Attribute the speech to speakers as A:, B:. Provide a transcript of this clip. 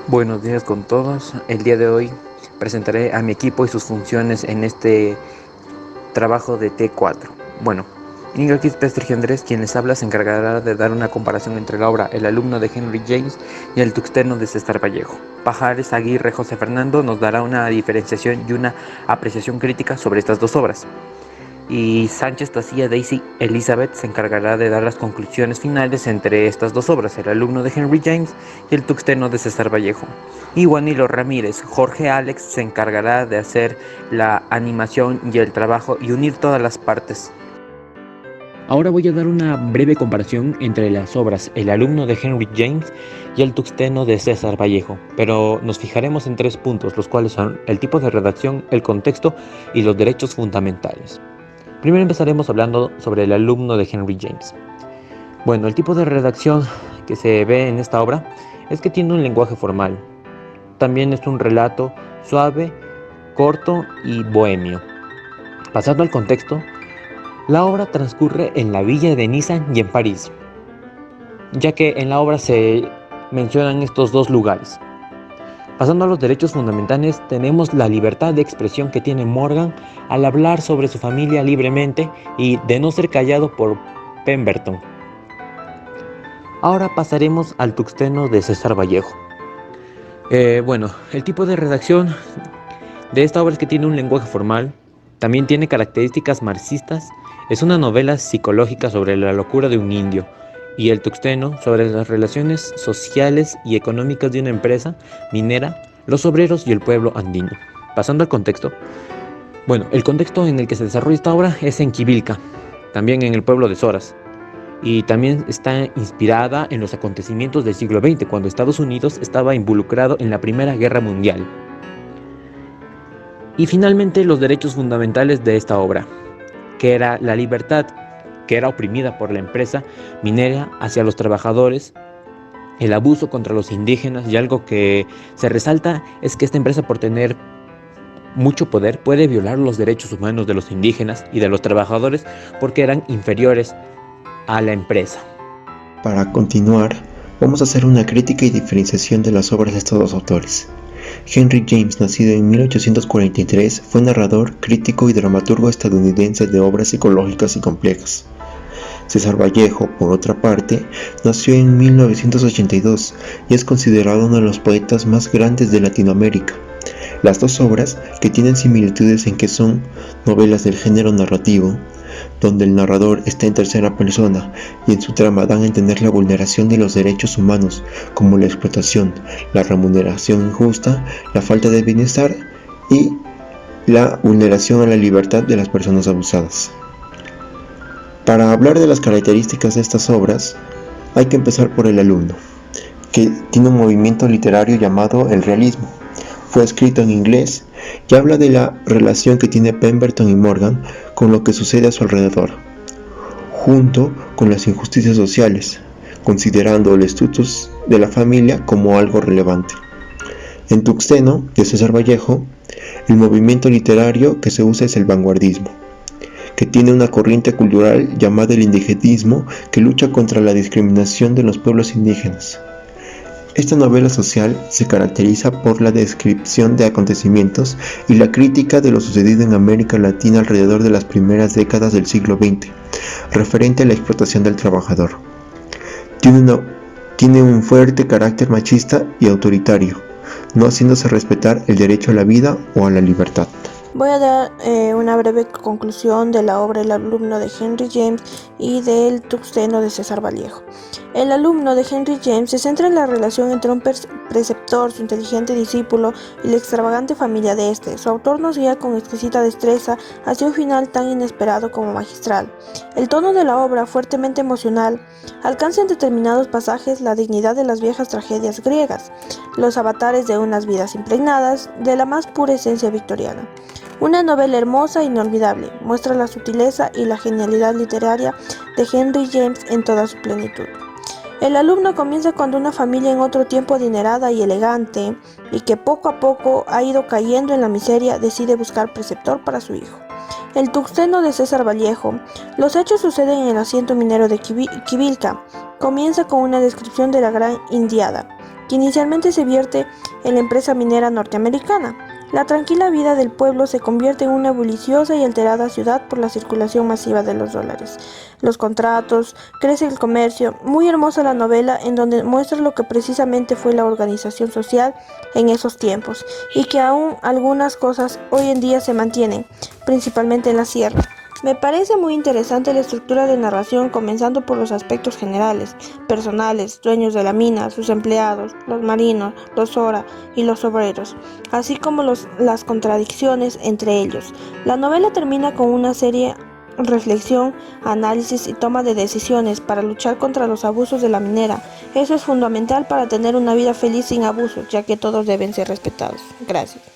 A: Buenos días con todos. El día de hoy presentaré a mi equipo y sus funciones en este trabajo de T4. Bueno, Íñigo Quispe Andrés, quien les habla, se encargará de dar una comparación entre la obra El alumno de Henry James y El tuxteno de César Vallejo. Pajares Aguirre José Fernando nos dará una diferenciación y una apreciación crítica sobre estas dos obras. Y Sánchez Tacía Daisy Elizabeth se encargará de dar las conclusiones finales entre estas dos obras, El alumno de Henry James y El tuxteno de César Vallejo. Y Juanilo Ramírez Jorge Alex se encargará de hacer la animación y el trabajo y unir todas las partes. Ahora voy a dar una breve comparación entre las obras El alumno de Henry James y El tuxteno de César Vallejo, pero nos fijaremos en 3 puntos, los cuales son el tipo de redacción, el contexto y los derechos fundamentales. Primero empezaremos hablando sobre El alumno de Henry James. Bueno, el tipo de redacción que se ve en esta obra es que tiene un lenguaje formal. También es un relato suave, corto y bohemio. Pasando al contexto, la obra transcurre en la villa de Niza y en París, ya que en la obra se mencionan estos dos lugares. Pasando a los derechos fundamentales, tenemos la libertad de expresión que tiene Morgan al hablar sobre su familia libremente y de no ser callado por Pemberton. Ahora pasaremos al tuxteno de César Vallejo. El tipo de redacción de esta obra es que tiene un lenguaje formal, también tiene características marxistas, es una novela psicológica sobre la locura de un indio, y el tuxteno sobre las relaciones sociales y económicas de una empresa minera, los obreros y el pueblo andino. Pasando al contexto, el contexto en el que se desarrolla esta obra es en Quivilca, también en el pueblo de Soras, y también está inspirada en los acontecimientos del siglo XX, cuando Estados Unidos estaba involucrado en la Primera Guerra Mundial. Y finalmente los derechos fundamentales de esta obra, que era la libertad, que era oprimida por la empresa minera hacia los trabajadores, el abuso contra los indígenas, y algo que se resalta es que esta empresa, por tener mucho poder, puede violar los derechos humanos de los indígenas y de los trabajadores porque eran inferiores a la empresa.
B: Para continuar, vamos a hacer una crítica y diferenciación de las obras de estos dos autores. Henry James, nacido en 1843, fue narrador, crítico y dramaturgo estadounidense de obras psicológicas y complejas. César Vallejo, por otra parte, nació en 1982 y es considerado uno de los poetas más grandes de Latinoamérica. Las dos obras, que tienen similitudes en que son novelas del género narrativo, donde el narrador está en tercera persona y en su trama dan a entender la vulneración de los derechos humanos, como la explotación, la remuneración injusta, la falta de bienestar y la vulneración a la libertad de las personas abusadas. Para hablar de las características de estas obras, hay que empezar por El alumno, que tiene un movimiento literario llamado el realismo. Fue escrito en inglés y habla de la relación que tiene Pemberton y Morgan con lo que sucede a su alrededor, junto con las injusticias sociales, considerando el estatus de la familia como algo relevante. En Tuxteno, de César Vallejo, el movimiento literario que se usa es el vanguardismo, que tiene una corriente cultural llamada el indigenismo que lucha contra la discriminación de los pueblos indígenas. Esta novela social se caracteriza por la descripción de acontecimientos y la crítica de lo sucedido en América Latina alrededor de las primeras décadas del siglo XX, referente a la explotación del trabajador. Tiene un fuerte carácter machista y autoritario, no haciéndose respetar el derecho a la vida o a la libertad.
C: Voy a dar una breve conclusión de la obra El alumno de Henry James y del tuxteno de César Vallejo. El alumno de Henry James se centra en la relación entre un preceptor, su inteligente discípulo y la extravagante familia de este. Su autor nos guía con exquisita destreza hacia un final tan inesperado como magistral. El tono de la obra, fuertemente emocional, alcanza en determinados pasajes la dignidad de las viejas tragedias griegas, los avatares de unas vidas impregnadas de la más pura esencia victoriana. Una novela hermosa e inolvidable, muestra la sutileza y la genialidad literaria de Henry James en toda su plenitud. El alumno comienza cuando una familia en otro tiempo adinerada y elegante, y que poco a poco ha ido cayendo en la miseria, decide buscar preceptor para su hijo. El tuxteno de César Vallejo. Los hechos suceden en el asiento minero de Quivilca. Comienza con una descripción de la gran indiada, que inicialmente se vierte en la empresa minera norteamericana. La tranquila vida del pueblo se convierte en una bulliciosa y alterada ciudad por la circulación masiva de los dólares. Los contratos, crece el comercio. Muy hermosa la novela en donde muestra lo que precisamente fue la organización social en esos tiempos y que aún algunas cosas hoy en día se mantienen, principalmente en la sierra. Me parece muy interesante la estructura de narración, comenzando por los aspectos generales, personales, dueños de la mina, sus empleados, los marinos, los ora y los obreros, así como las contradicciones entre ellos. La novela termina con una seria reflexión, análisis y toma de decisiones para luchar contra los abusos de la minera. Eso es fundamental para tener una vida feliz sin abusos, ya que todos deben ser respetados. Gracias.